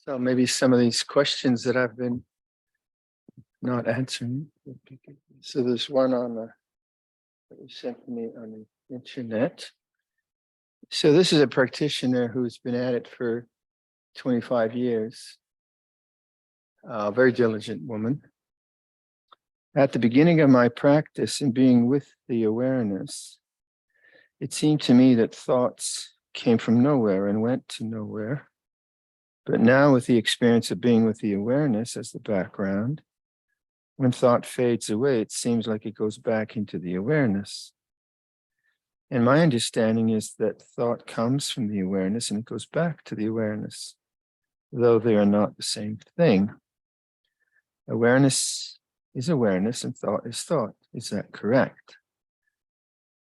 So maybe some of these questions that I've been not answering. So there's one on that was sent to me on the internet. So this is a practitioner who's been at it for 25 years. A very diligent woman. At the beginning of my practice in being with the awareness, it seemed to me that thoughts came from nowhere and went to nowhere. But now with the experience of being with the awareness as the background, when thought fades away, it seems like it goes back into the awareness. And my understanding is that thought comes from the awareness and it goes back to the awareness, though they are not the same thing. Awareness is awareness and thought is thought. Is that correct?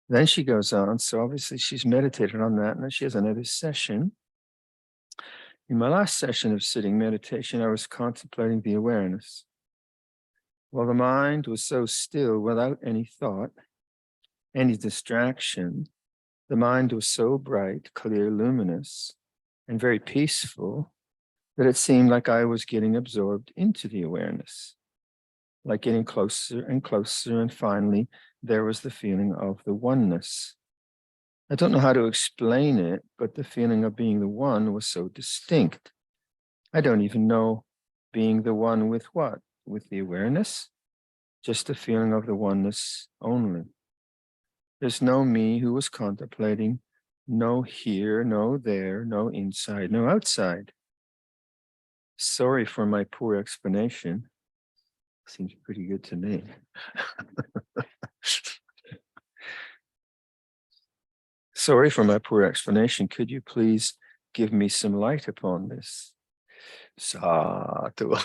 Then she goes on, so obviously she's meditated on that, and then she has another session. In my last session of sitting meditation, I was contemplating the awareness. While the mind was so still without any thought, any distraction, the mind was so bright, clear, luminous, and very peaceful that it seemed like I was getting absorbed into the awareness, like getting closer and closer, and finally there was the feeling of the oneness. I don't know how to explain it, but the feeling of being the one was so distinct. I don't even know being the one with what? With the awareness? Just the feeling of the oneness only. There's no me who was contemplating, no here, no there, no inside, no outside. Sorry for my poor explanation. Seems pretty good to me. Sorry for my poor explanation. Could you please give me some light upon this? Sadhu.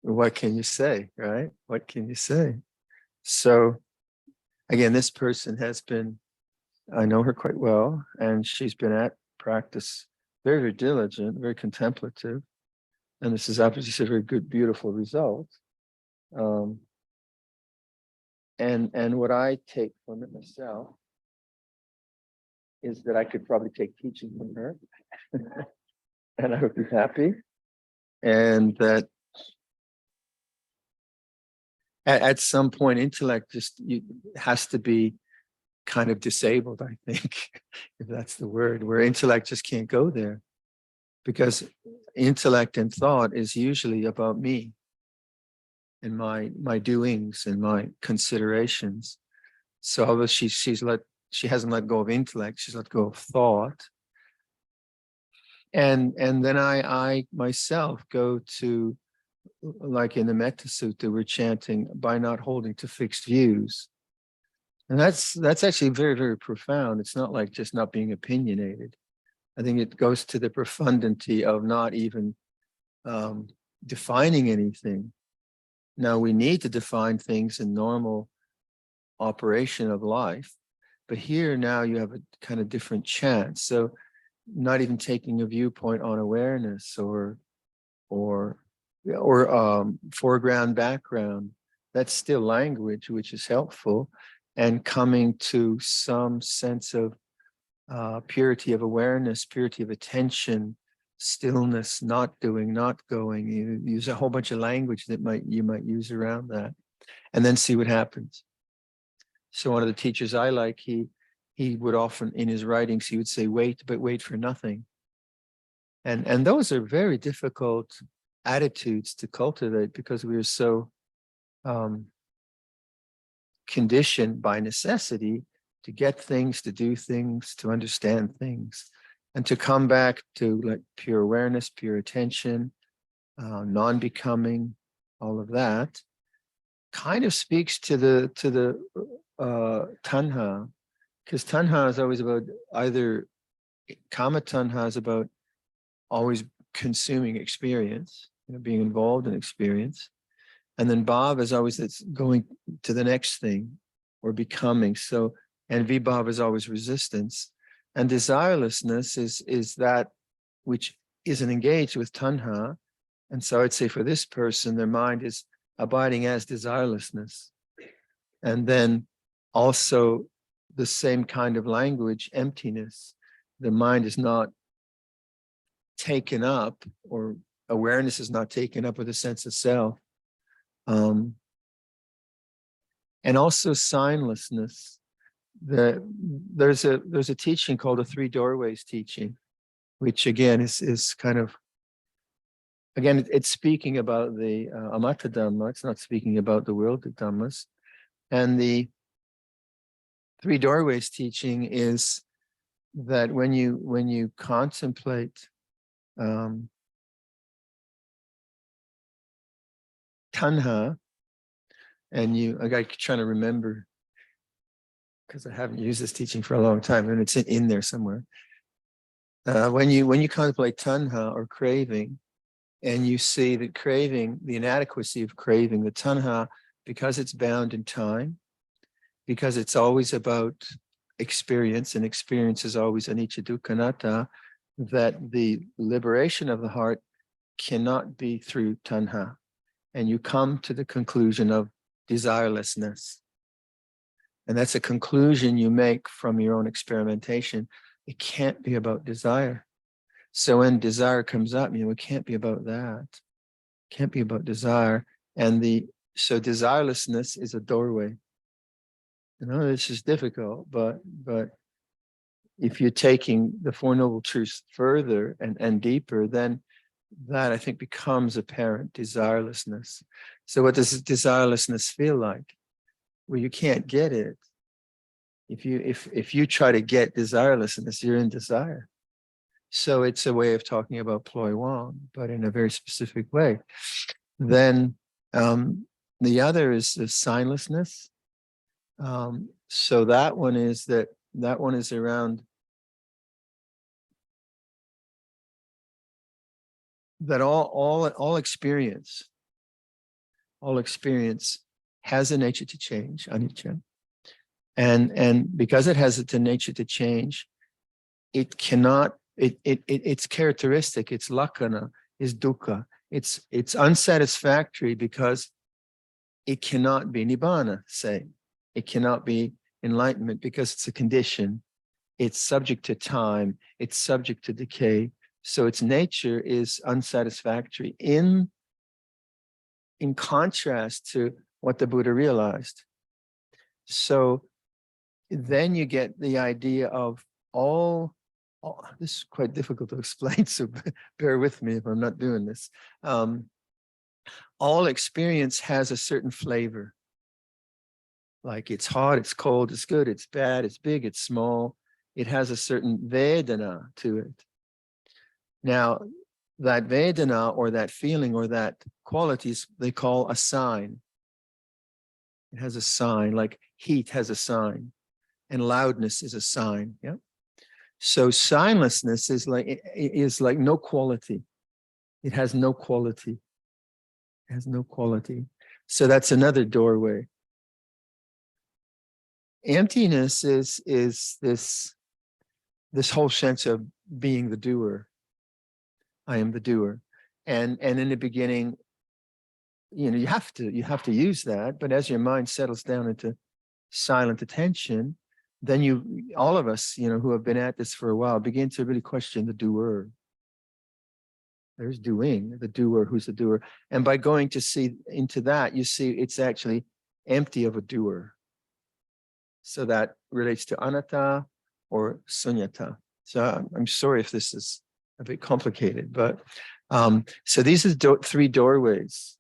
What can you say, right? What can you say? So, again, this person has been, I know her quite well, and she's been at practice very, very diligent, very contemplative. And this is obviously a very good, beautiful result. And what I take from it myself is that I could probably take teaching from her and I would be happy. And that at some point, intellect just has to be kind of disabled, I think, if that's the word, where intellect just can't go there. Because intellect and thought is usually about me and my doings and my considerations. So although she hasn't let go of intellect, she's let go of thought. And then I myself go to, like in the Metta Sutta, we're chanting by not holding to fixed views. And that's actually very, very profound. It's not like just not being opinionated. I think it goes to the profundity of not even defining anything. Now, we need to define things in normal operation of life, but here now you have a kind of different chance. So not even taking a viewpoint on awareness or foreground, background, that's still language, which is helpful, and coming to some sense of purity of awareness, purity of attention, stillness, not doing, not going. You use a whole bunch of language that you might use around that, and then see what happens. So one of the teachers I like, he would often in his writings, he would say, wait, but wait for nothing. And those are very difficult attitudes to cultivate because we are so conditioned by necessity to get things, to do things, to understand things, and to come back to like pure awareness, pure attention, non-becoming, all of that, kind of speaks to the tanha, because tanha is always about either kama tanha is about always consuming experience, being involved in experience, and then bhava is always that's going to the next thing or becoming. So, and vibhava is always resistance, and desirelessness is that which isn't engaged with tanha. And so I'd say for this person, their mind is abiding as desirelessness. And then also the same kind of language, emptiness. The mind is not taken up, or awareness is not taken up with a sense of self. And also signlessness. There's a teaching called the Three Doorways teaching, which again is kind of, again, it's speaking about the Amata Dhamma. It's not speaking about the worldly Dhammas. And the Three Doorways teaching is that when you contemplate tanha, and I got trying to remember because I haven't used this teaching for a long time, and it's in there somewhere. When you contemplate tanha or craving, and you see that craving, the inadequacy of craving, the tanha, because it's bound in time, because it's always about experience, and experience is always anicca dukkha anatta, that the liberation of the heart cannot be through tanha. And you come to the conclusion of desirelessness. And that's a conclusion you make from your own experimentation. It can't be about desire. So when desire comes up, it can't be about that. It can't be about desire. And so desirelessness is a doorway. This is difficult, but if you're taking the Four Noble Truths further and deeper, then that I think becomes apparent, desirelessness. So what does desirelessness feel like? Well, you can't get it. If you try to get desirelessness, you're in desire. So it's a way of talking about Ploy Wong, but in a very specific way. Then the other is the signlessness. So that one is around that all experience has a nature to change, anicca. And because it has a nature to change, it cannot, its characteristic, its lakkhana is dukkha. It's unsatisfactory because it cannot be nibbana, say. It cannot be enlightenment because it's a condition. It's subject to time. It's subject to decay. So its nature is unsatisfactory in contrast to what the Buddha realized. So then you get the idea of all this is quite difficult to explain, so bear with me if I'm not doing this. All experience has a certain flavor. Like it's hot, it's cold, it's good, it's bad, it's big, it's small. It has a certain vedana to it. Now, that vedana or that feeling or that qualities, they call a sign. It has a sign, like heat has a sign, and loudness is a sign. Yeah. So signlessness is like no quality. It has no quality. It has no quality. So that's another doorway. Emptiness is this whole sense of being the doer. I am the doer. And in the beginning, you have to use that, but as your mind settles down into silent attention, then all of us, who have been at this for a while, begin to really question the doer. There's doing, the doer, who's the doer. And by going to see into that, you see it's actually empty of a doer. So that relates to anatta or sunyata. So I'm sorry if this is a bit complicated, but so these are three doorways.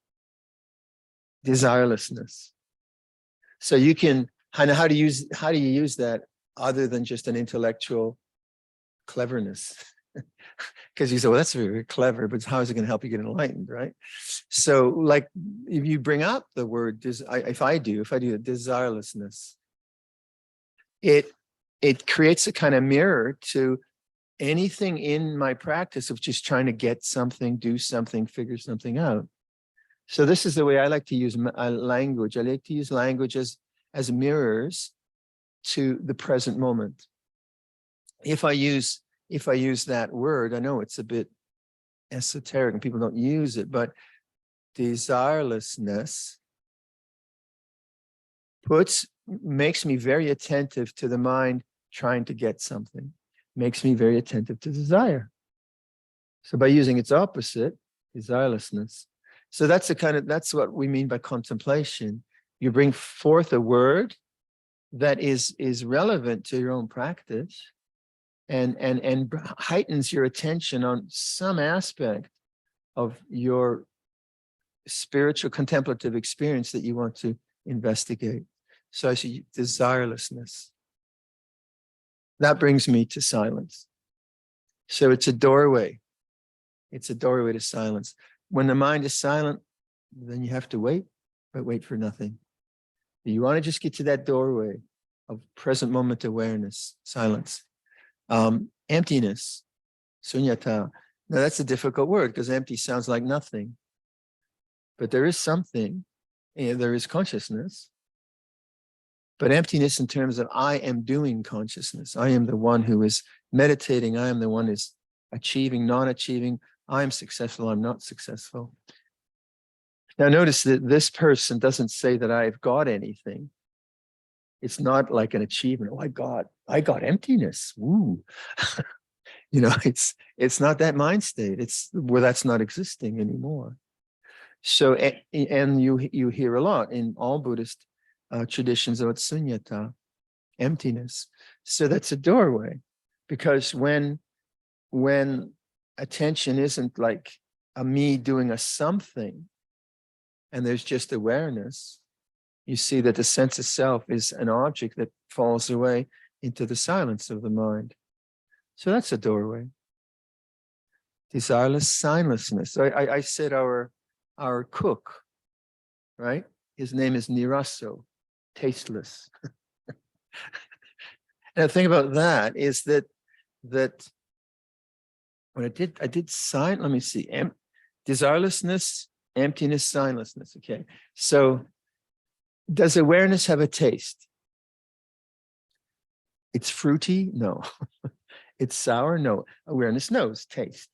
Desirelessness. So you can, how do you use that other than just an intellectual cleverness? Because you say, well, that's very clever, but how is it going to help you get enlightened, right? So like if you bring up the word, if I do the desirelessness, it creates a kind of mirror to anything in my practice of just trying to get something, do something, figure something out. So this is the way I like to use language. I like to use language as mirrors to the present moment. If I use that word, I know it's a bit esoteric and people don't use it, but desirelessness makes me very attentive to the mind trying to get something, makes me very attentive to desire. So by using its opposite, desirelessness. So that's what we mean by contemplation. You bring forth a word that is relevant to your own practice and heightens your attention on some aspect of your spiritual contemplative experience that you want to investigate. So I see desirelessness. That brings me to silence. So it's a doorway. It's a doorway to silence. When the mind is silent, then you have to wait, but wait for nothing. You want to just get to that doorway of present moment awareness, silence, emptiness, sunyata. Now that's a difficult word because empty sounds like nothing, but there is something, and there is consciousness, but emptiness in terms of I am doing consciousness. I am the one who is meditating. I am the one who's achieving, non-achieving. I'm successful, I'm not successful. Now notice that this person doesn't say that I've got anything. It's not like an achievement. Oh, I got emptiness. Woo. It's not that mind state. It's where that's not existing anymore. So, and you hear a lot in all Buddhist traditions about sunyata, emptiness. So that's a doorway, because when attention isn't like a me doing a something, and there's just awareness, you see that the sense of self is an object that falls away into the silence of the mind. So that's a doorway. Desireless signlessness. So I said our cook, right? His name is Niraso, tasteless. And the thing about that is that when I did sign, let me see, desirelessness, emptiness, signlessness. Okay. So does awareness have a taste? It's fruity? No. It's sour? No. Awareness knows taste.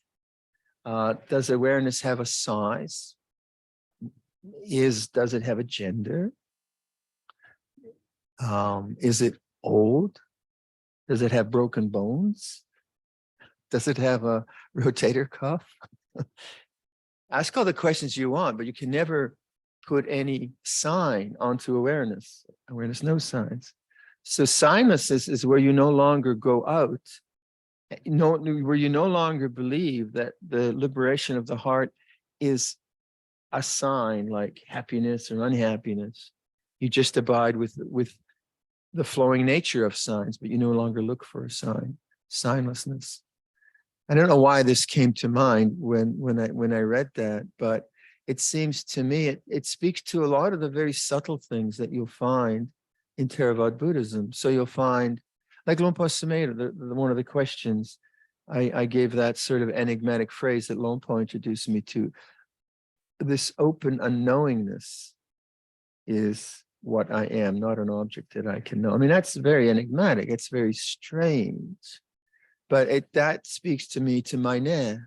Does awareness have a size? Does it have a gender? Is it old? Does it have broken bones? Does it have a rotator cuff? Ask all the questions you want, but you can never put any sign onto awareness. Awareness knows signs. So signlessness is where you no longer go out, where you no longer believe that the liberation of the heart is a sign like happiness or unhappiness. You just abide with the flowing nature of signs, but you no longer look for a sign. Signlessness. I don't know why this came to mind when I read that, but it seems to me it speaks to a lot of the very subtle things that you'll find in Theravada Buddhism. So you'll find, like Luangpor Sumedho, one of the questions, I gave that sort of enigmatic phrase that Luangpor introduced me to. This open unknowingness is what I am, not an object that I can know. I mean, that's very enigmatic. It's very strange. But that speaks to me to Maineh.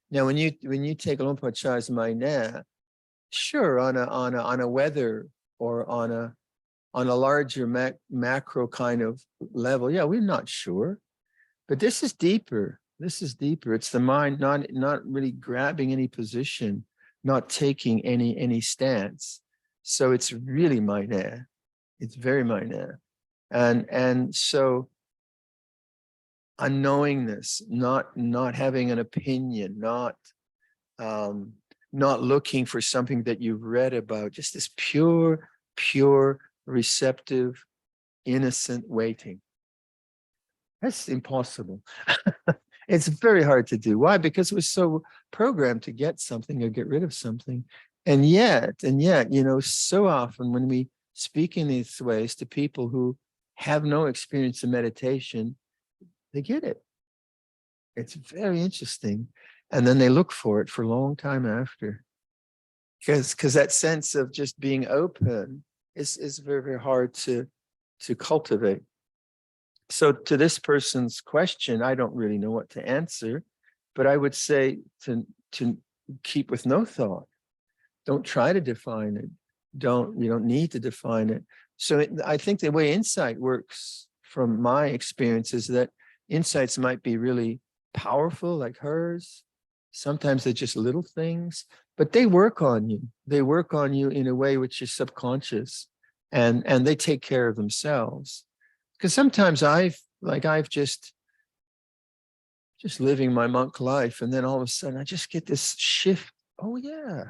Now, when you take Luangpor Chai's Maineh, sure, on a weather or on a larger macro kind of level, yeah, we're not sure. But this is deeper. This is deeper. It's the mind not really grabbing any position, not taking any stance. So it's really Maineh. It's very Maineh. And so unknowingness, not having an opinion, not looking for something that you've read about, just this pure, receptive, innocent waiting. That's impossible. It's very hard to do. Why? Because we're so programmed to get something or get rid of something. And yet, so often when we speak in these ways to people who have no experience in meditation, they get it. It's very interesting. And then they look for it for a long time after. Because that sense of just being open is very, very hard to cultivate. So to this person's question, I don't really know what to answer, but I would say to keep with no thought. Don't try to define it. You don't need to define it. So I think the way insight works from my experience is that insights might be really powerful like hers. Sometimes they're just little things, but they work on you. They work on you in a way which is subconscious, and they take care of themselves. Because sometimes I've just living my monk life, and then all of a sudden I just get this shift. Oh yeah,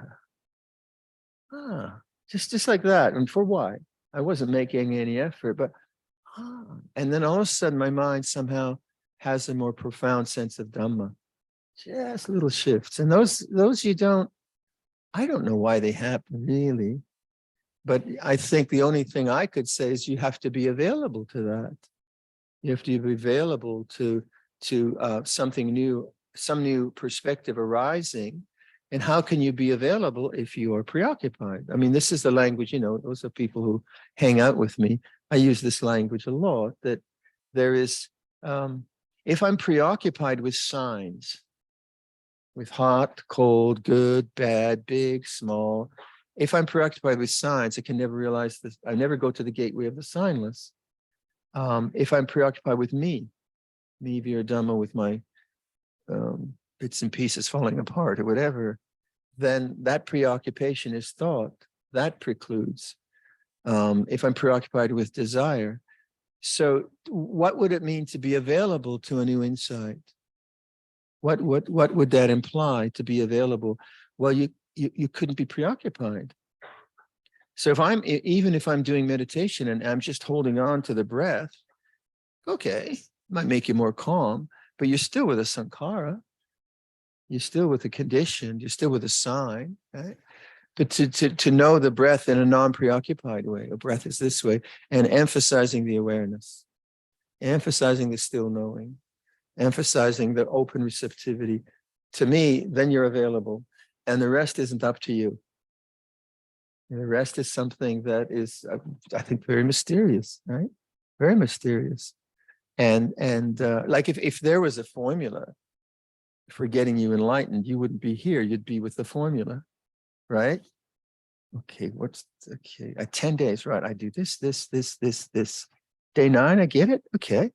just like that. And for why? I wasn't making any effort, but and then all of a sudden my mind somehow has a more profound sense of Dhamma. Just little shifts, and those I don't know why they happen really, but I think the only thing I could say is you have to be available to that. You have to be available to something new, some new perspective arising. And how can you be available if you are preoccupied? I mean, this is the language, those are people who hang out with me. I use this language a lot, that there is, if I'm preoccupied with signs, with hot, cold, good, bad, big, small, if I'm preoccupied with signs, I can never realize this. I never go to the gateway of the signless. If I'm preoccupied with me Viradhammo, with my bits and pieces falling apart or whatever, then that preoccupation is thought. That precludes. If I'm preoccupied with desire. So what would it mean to be available to a new insight? What would that imply, to be available? Well, you couldn't be preoccupied. So even if I'm doing meditation and I'm just holding on to the breath, okay, might make you more calm, but you're still with a sankhara. You're still with a condition. You're still with a sign, right? But to know the breath in a non-preoccupied way, a breath is this way, and emphasizing the awareness, emphasizing the still knowing, emphasizing the open receptivity, to me, then you're available. And the rest isn't up to you. And the rest is something that is, I think, very mysterious, right? Very mysterious. And like if there was a formula for getting you enlightened, you wouldn't be here. You'd be with the formula, right? Okay, at 10 days, right? I do this. Day 9, I get it. Okay,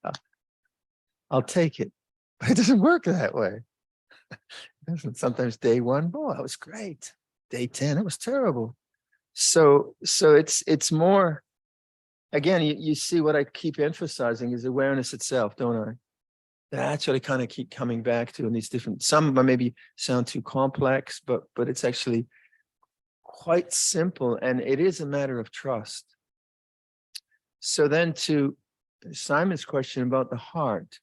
I'll take it. But it doesn't work that way. Sometimes day 1, oh, that was great. Day 10, it was terrible. So it's more, again, you see what I keep emphasizing is awareness itself, don't I? That's what I kind of keep coming back to in these different, some maybe sound too complex, but it's actually quite simple, and it is a matter of trust. So then to Simon's question about the heart.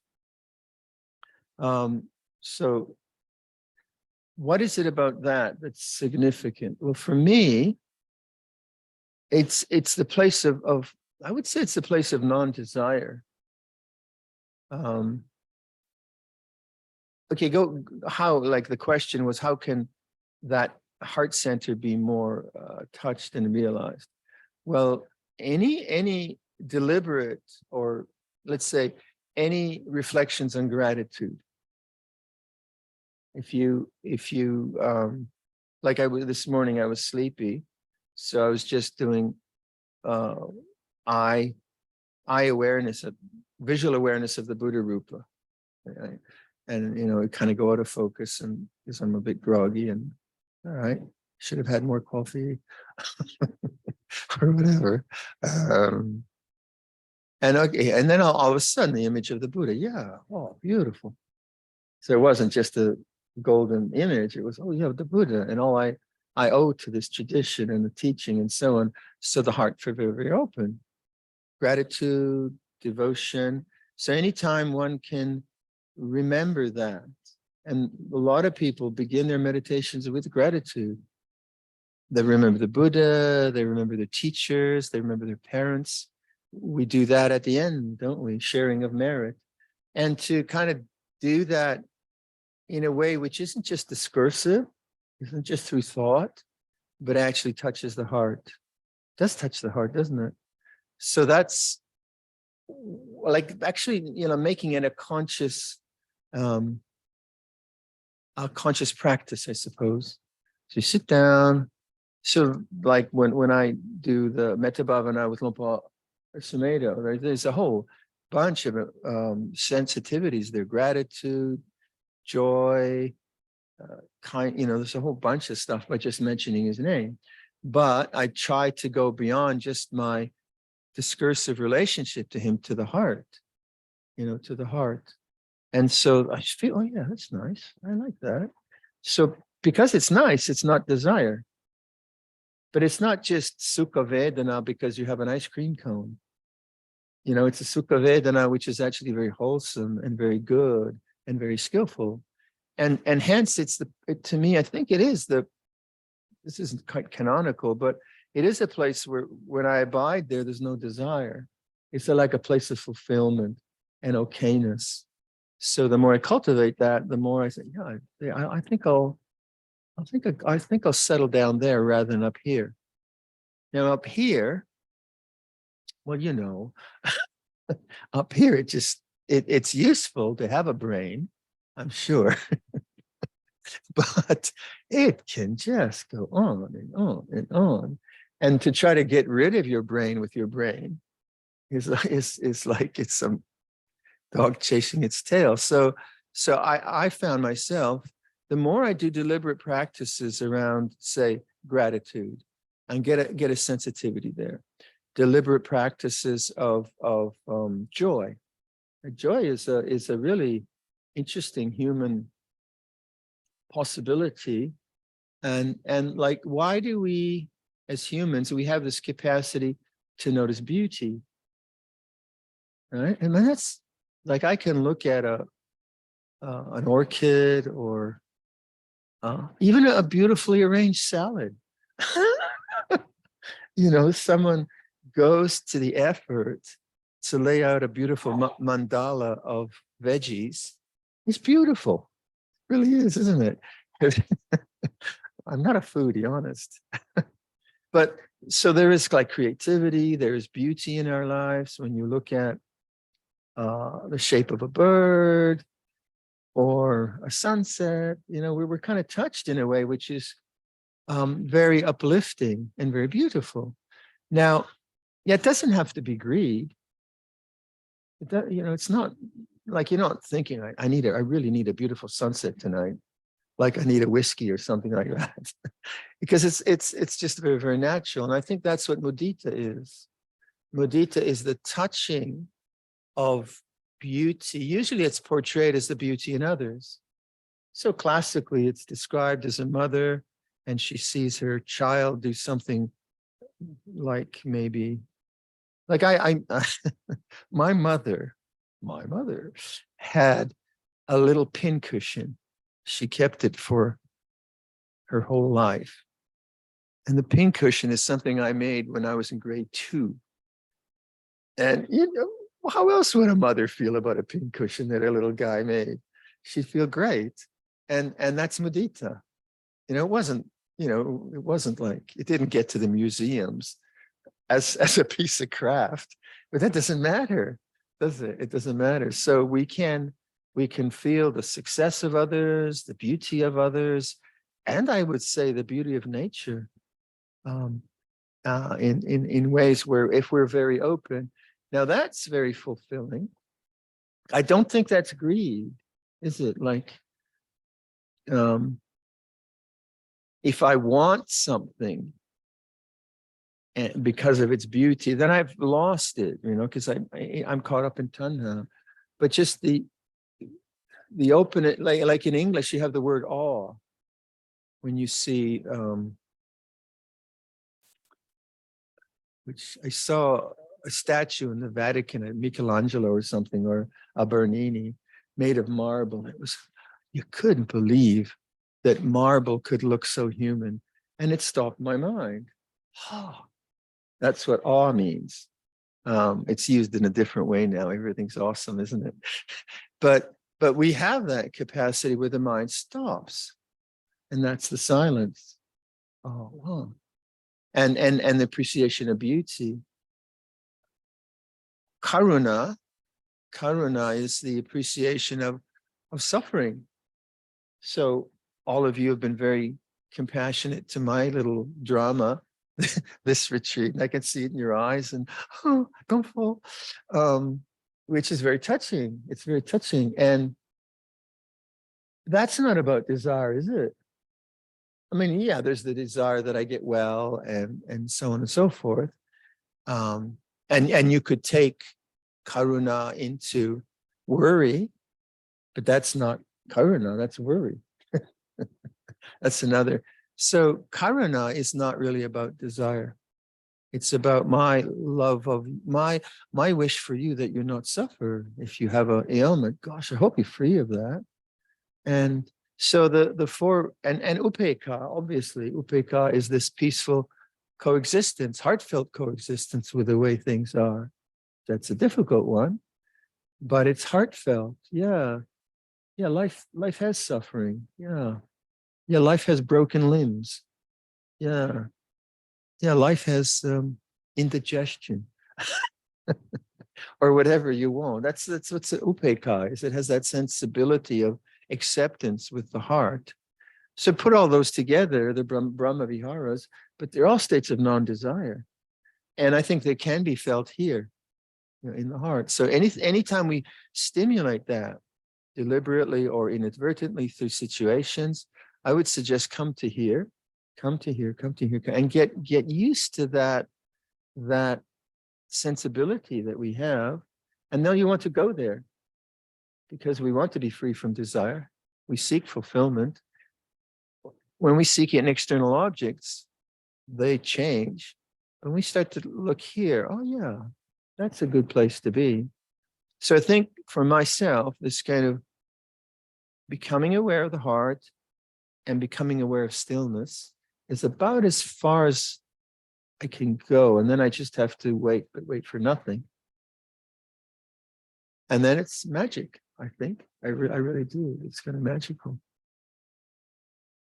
So what is it about that that's significant? Well, for me, it's the place of I would say it's the place of non-desire. Okay, like the question was, how can that heart center be more touched and realized? Well, any deliberate, or let's say any reflections on gratitude. If you like this morning I was sleepy, so I was just doing eye awareness, visual awareness of the Buddha Rupa, right? And it kind of go out of focus, and because I'm a bit groggy, and all right, should have had more coffee or whatever. And okay, and then all of a sudden the image of the Buddha, yeah, oh, beautiful. So it wasn't just a golden image, it was, oh yeah, the Buddha, and all I owe to this tradition and the teaching and so on. So the heart for very, very open. Gratitude, devotion. So anytime one can remember that, and a lot of people begin their meditations with gratitude. They remember the Buddha, they remember their teachers, they remember their parents. We do that at the end, don't we? Sharing of merit. And to kind of do that in a way which isn't just discursive, isn't just through thought, but actually touches the heart. It does touch the heart, doesn't it? So that's like actually, making it a conscious practice, I suppose. So you sit down. So like when I do the Metta Bhavana with Luangpor Viradhammo, right, there's a whole bunch of sensitivities there: gratitude, joy, there's a whole bunch of stuff by just mentioning his name. But I try to go beyond just my discursive relationship to him, to the heart, to the heart. And so I feel, oh yeah, that's nice. I like that. So because it's nice, it's not desire. But it's not just sukha vedana because you have an ice cream cone. It's a sukha vedana, which is actually very wholesome and very good and very skillful. And hence to me, I think it is this isn't quite canonical, but it is a place where when I abide there, there's no desire. It's like a place of fulfillment and okayness. So the more I cultivate that, the more I say, yeah, I think I'll settle down there rather than up here. Now up here, well, up here it's useful to have a brain, I'm sure, but it can just go on and on and on. And to try to get rid of your brain with your brain is like it's some dog chasing its tail. So I found myself, the more I do deliberate practices around, say, gratitude, and get a sensitivity there, deliberate practices of joy. Joy is a really interesting human possibility, and like, why do we as humans, we have this capacity to notice beauty, right? And that's like, I can look at an orchid or even a beautifully arranged salad. Someone goes to the effort to lay out a beautiful mandala of veggies. It's beautiful. It really is, isn't it? I'm not a foodie, honest. But so there is like creativity, there is beauty in our lives when you look at the shape of a bird or a sunset. We're kind of touched in a way which is very uplifting and very beautiful. Now, yeah, it doesn't have to be greed. It's not like you're not thinking, I really need a beautiful sunset tonight, like I need a whiskey or something like that, because it's just very, very natural. And I think that's what mudita is. Mudita is the touching of beauty. Usually it's portrayed as the beauty in others. So classically, it's described as a mother, and she sees her child do something like maybe, like my mother had a little pincushion. She kept it for her whole life. And the pincushion is something I made when I was in grade 2. And how else would a mother feel about a pincushion that a little guy made? She'd feel great. And that's mudita. It wasn't like, it didn't get to the museums as a piece of craft, but that doesn't matter, does it? It doesn't matter. So we can feel the success of others, the beauty of others, and I would say the beauty of nature in ways where, if we're very open, now that's very fulfilling. I don't think that's greed, is it? Like, if I want something, and because of its beauty, then I've lost it, because I'm caught up in tanha. But just the open, like in English, you have the word awe. When you see, which I saw a statue in the Vatican, a Michelangelo or something, or a Bernini, made of marble. You couldn't believe that marble could look so human, and it stopped my mind. Oh, that's what awe means. It's used in a different way now. Everything's awesome, isn't it? But we have that capacity where the mind stops, and that's the silence. Oh, wow. And the appreciation of beauty. Karuna is the appreciation of suffering. So all of you have been very compassionate to my little drama, this retreat. And I can see it in your eyes, and don't fall, which is very touching. It's very touching. And That's not about desire, is it? I mean, yeah, there's the desire that I get well and so on and so forth. Um, and you could take karuna into worry, but that's not karuna, that's worry. That's another. So karuna is not really about desire. It's about my love of my wish for you that you not suffer. If you have an ailment, gosh, I hope you're free of that. And so the four and upeka, obviously, upeka is this peaceful coexistence, heartfelt coexistence with the way things are. That's a difficult one, but it's heartfelt. Yeah. Yeah, life has suffering. Yeah. Yeah, life has broken limbs. Yeah. Yeah, life has indigestion or whatever you want. That's what's upeka is. It has that sensibility of acceptance with the heart. So put all those together, the Brahma Viharas, but they're all states of non-desire. And I think they can be felt here, in the heart. So anytime we stimulate that deliberately or inadvertently through situations, I would suggest come to here, and get used to that sensibility that we have. And now you want to go there because we want to be free from desire. We seek fulfillment. When we seek it in external objects, they change. When we start to look here, oh yeah, that's a good place to be. So I think for myself, this kind of becoming aware of the heart and becoming aware of stillness is about as far as I can go. And then I just have to wait, but wait for nothing. And then it's magic, I think. I really do. It's kind of magical.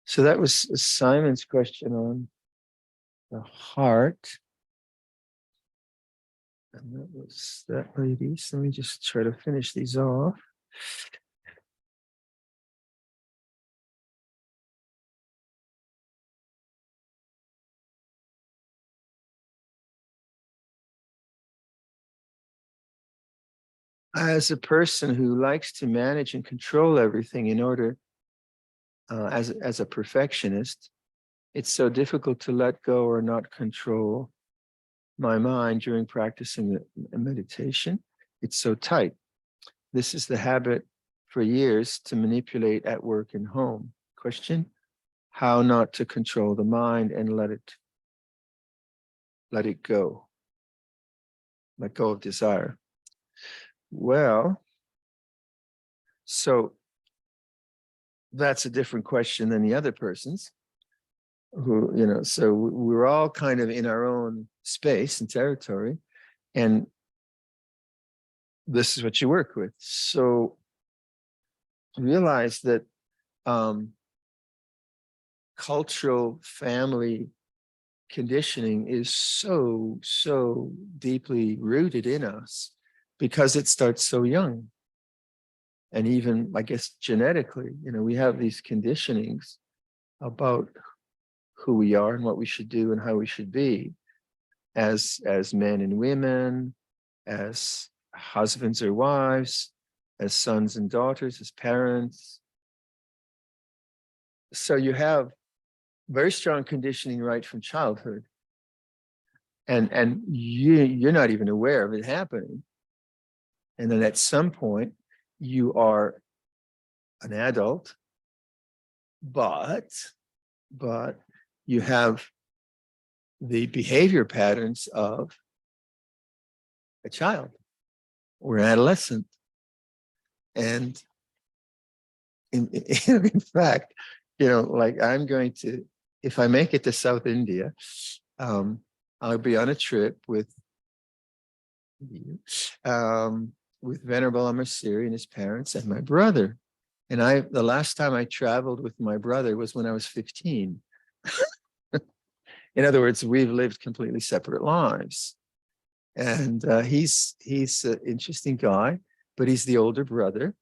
So that was Simon's question on the heart. And that was that lady. So let me just try to finish these off. As a person who likes to manage and control everything in order, as a perfectionist, it's so difficult to let go or not control my mind during practicing the meditation. It's so tight. This is the habit for years to manipulate at work and home. Question: how not to control the mind and let it go, let go of desire. Well, so that's a different question than the other person's. Who, so we're all kind of in our own space and territory, and this is what you work with. So realize that cultural family conditioning is so deeply rooted in us because it starts so young. And even, I guess, genetically, we have these conditionings about who we are and what we should do and how we should be as men and women, as husbands or wives, as sons and daughters, as parents. So you have very strong conditioning right from childhood. And you're not even aware of it happening. And then at some point, you are an adult, but you have the behavior patterns of a child or an adolescent. And in fact, like I'm going to, if I make it to South India, I'll be on a trip with Venerable Amasiri and his parents and my brother. And the last time I traveled with my brother was when I was 15. In other words, we've lived completely separate lives. And he's an interesting guy, but he's the older brother.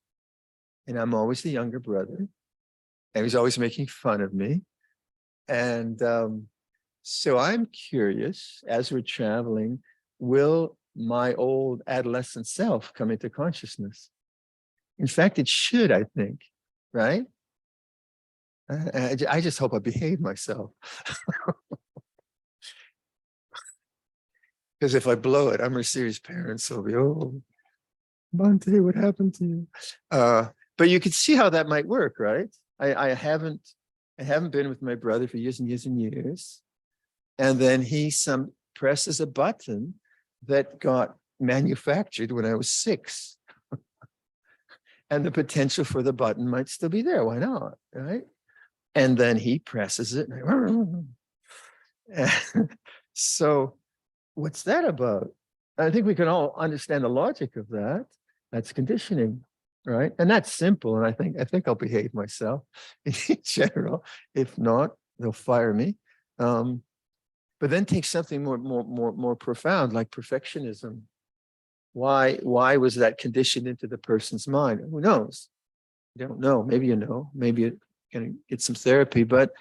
And I'm always the younger brother. And he's always making fun of me. And so I'm curious, as we're traveling, will my old adolescent self come into consciousness? In fact, it should, I think, right? I just hope I behave myself. Because if I blow it, I'm a serious parent. So I'll be, oh, Monte, what happened to you? But you can see how that might work, right? I haven't been with my brother for years and years and years. And then he presses a button that got manufactured when I was 6. And the potential for the button might still be there. Why not? Right? And then he presses it. So what's that about? I think we can all understand the logic of that. That's conditioning, right? And that's simple. And I think I'll behave myself in general. If not, they'll fire me. But then take something more profound, like perfectionism. Why was that conditioned into the person's mind? Who knows? You don't know. Maybe you know. Maybe you can get some therapy. But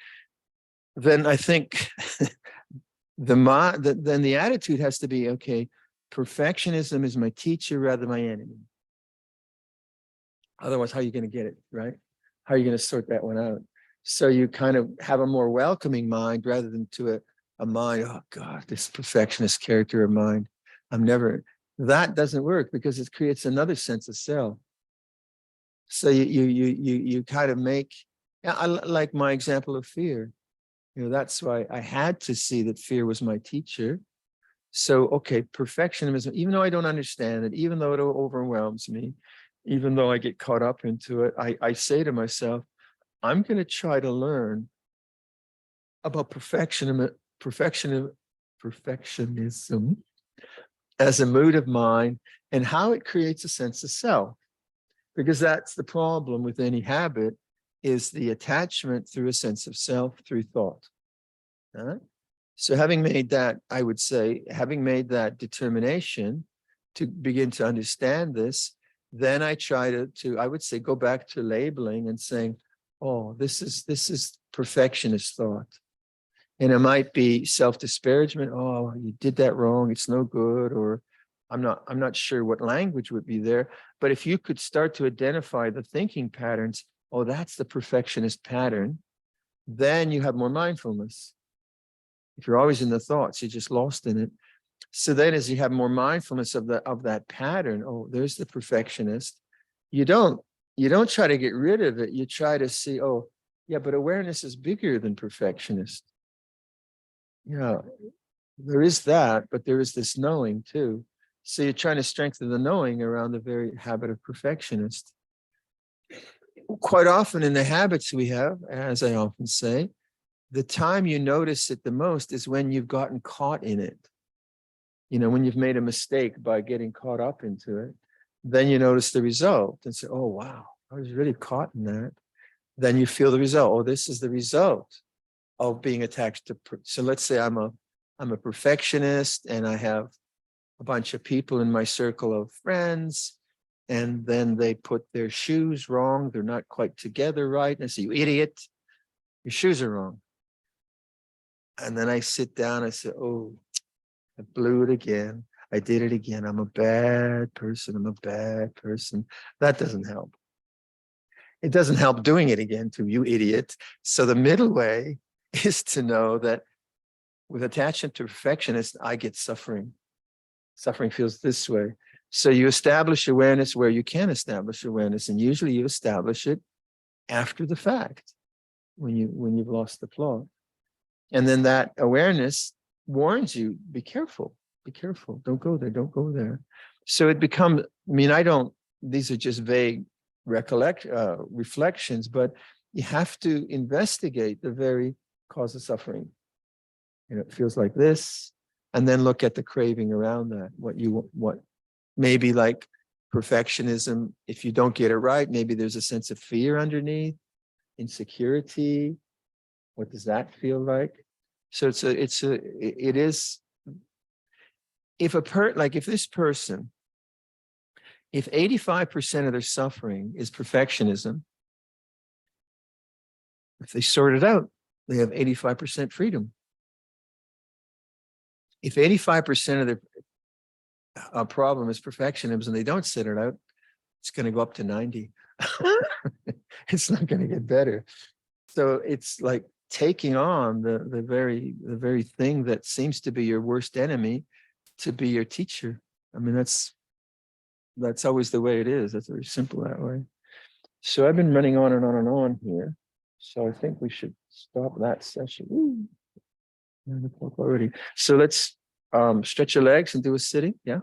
then I think then the attitude has to be, okay, perfectionism is my teacher rather than my enemy. Otherwise, how are you going to get it, right? How are you going to sort that one out? So you kind of have a more welcoming mind rather than to a mind, oh God, this perfectionist character of mine. That doesn't work because it creates another sense of self. So you kind of make, I like my example of fear. That's why I had to see that fear was my teacher. So, okay, perfectionism, even though I don't understand it, even though it overwhelms me, even though I get caught up into it, I say to myself, I'm going to try to learn about perfectionism as a mood of mind and how it creates a sense of self. Because that's the problem with any habit, is the attachment through a sense of self through thought. All right? So having made that, I would say, having made that determination to begin to understand this, then I try to I would say, go back to labeling and saying, oh, this is perfectionist thought. And it might be self-disparagement. Oh, you did that wrong. It's no good. Or I'm not sure what language would be there. But if you could start to identify the thinking patterns, oh, that's the perfectionist pattern, then you have more mindfulness. If you're always in the thoughts, you're just lost in it. So then as you have more mindfulness of that pattern, oh, there's the perfectionist. You don't try to get rid of it. You try to see, oh, yeah, but awareness is bigger than perfectionist. Yeah, there is that, but there is this knowing too. So you're trying to strengthen the knowing around the very habit of perfectionist. Quite often in the habits we have, as I often say, the time you notice it the most is when you've gotten caught in it. When you've made a mistake by getting caught up into it, then you notice the result and say, oh, wow, I was really caught in that. Then you feel the result. Oh, this is the result of being attached to. So let's say I'm a perfectionist and I have a bunch of people in my circle of friends, and then they put their shoes wrong. They're not quite together right. And I say, you idiot, your shoes are wrong. And then I sit down, I say, oh, I blew it again. I did it again. I'm a bad person. I'm a bad person. That doesn't help. It doesn't help doing it again to you idiot. So the middle way is to know that with attachment to perfectionist, I get suffering. Suffering feels this way. So you establish awareness where you can establish awareness. And usually you establish it after the fact, when you've lost the plot. And then that awareness warns you, be careful, don't go there, don't go there. So it becomes, these are just vague reflections, but you have to investigate the very cause of suffering. It feels like this, and then look at the craving around that, what maybe like perfectionism, if you don't get it right, maybe there's a sense of fear underneath, insecurity. What does that feel like? So it is, if this person, if 85% of their suffering is perfectionism, if they sort it out, they have 85% freedom. If 85% of their problem is perfectionism and they don't sort it out, it's going to go up to 90. It's not going to get better. So it's like taking on the very thing that seems to be your worst enemy to be your teacher. I mean, that's always the way it is. That's very simple that way. So I've been running on and on and on here. So I think we should stop that session. Ooh, 9 o'clock already. So let's stretch your legs and do a sitting. Yeah.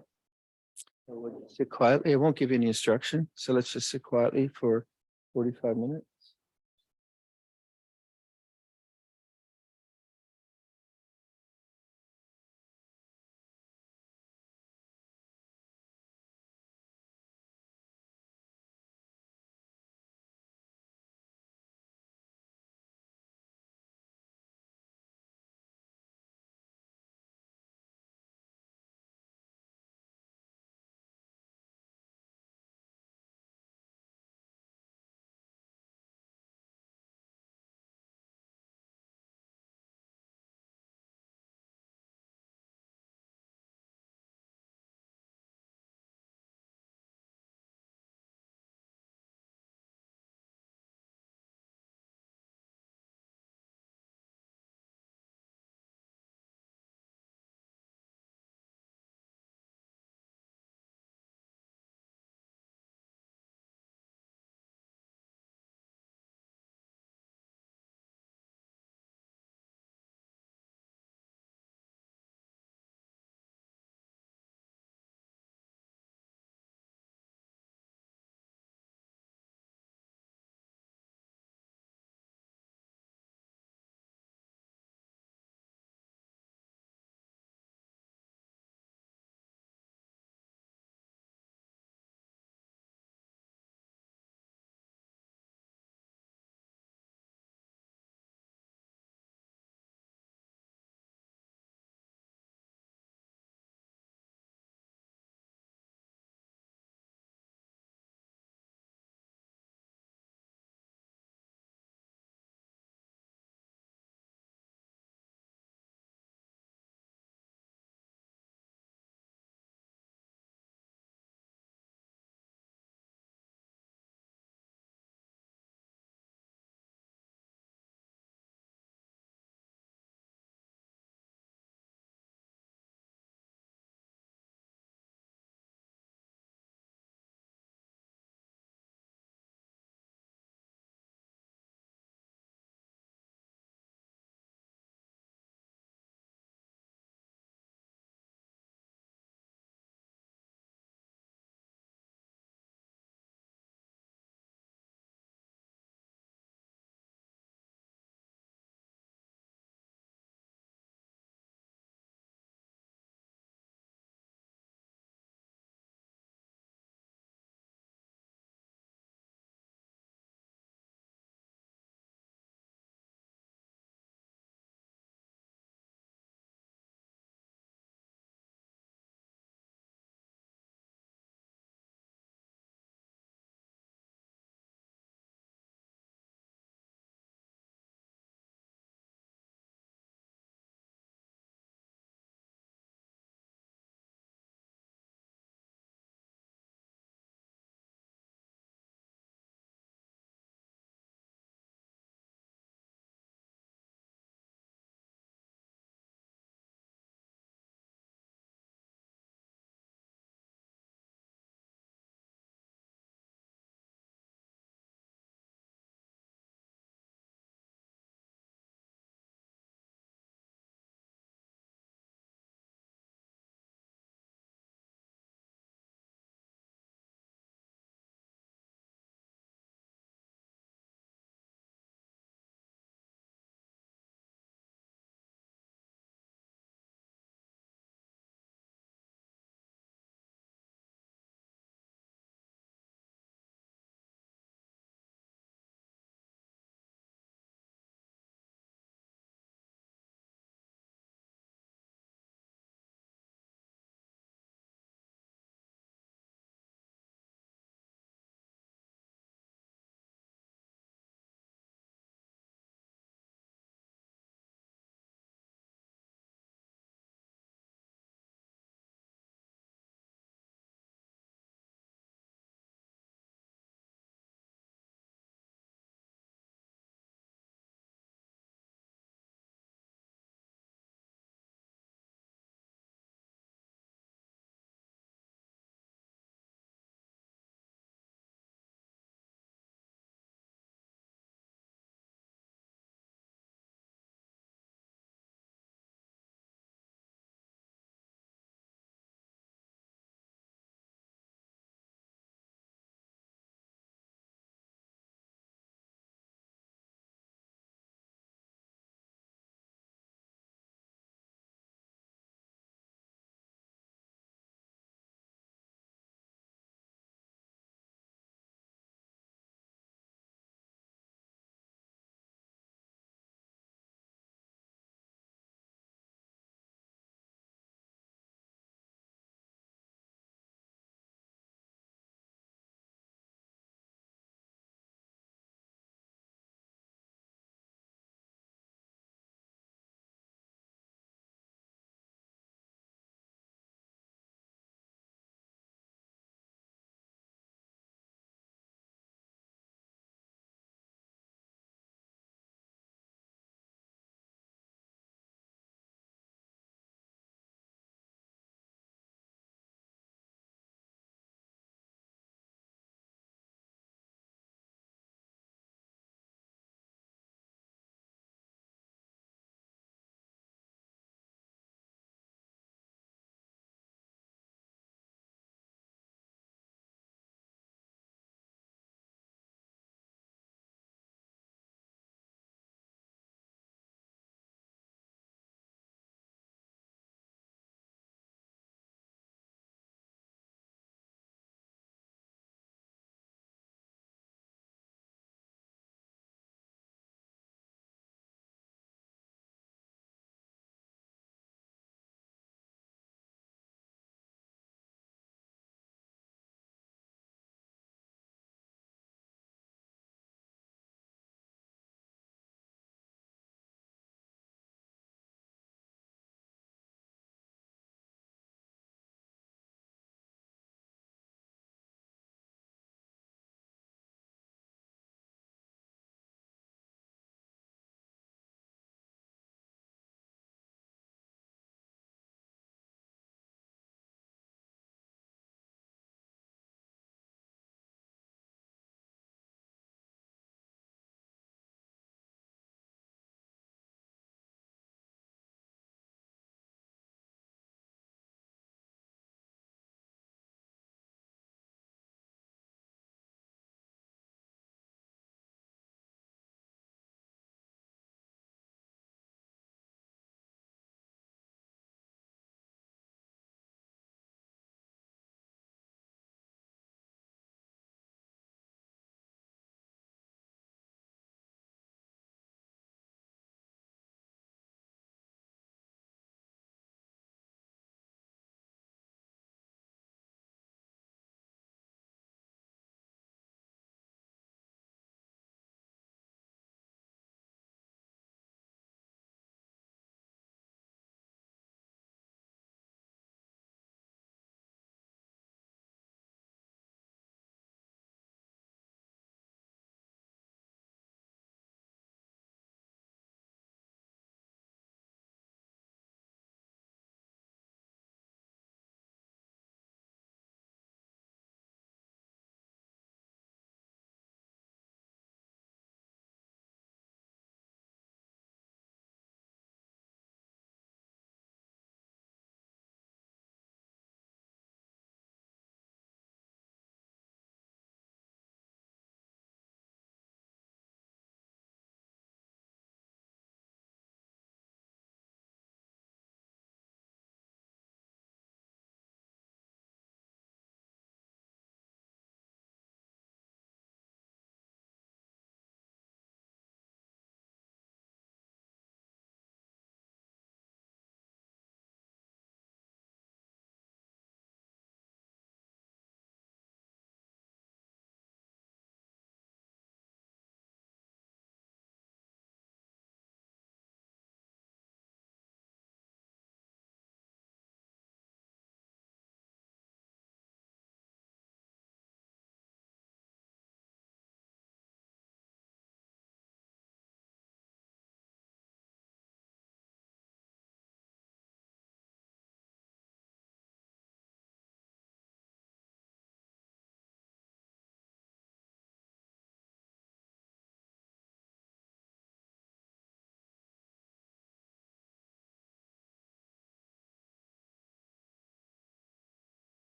Sit quietly. I won't give you any instruction. So let's just sit quietly for 45 minutes.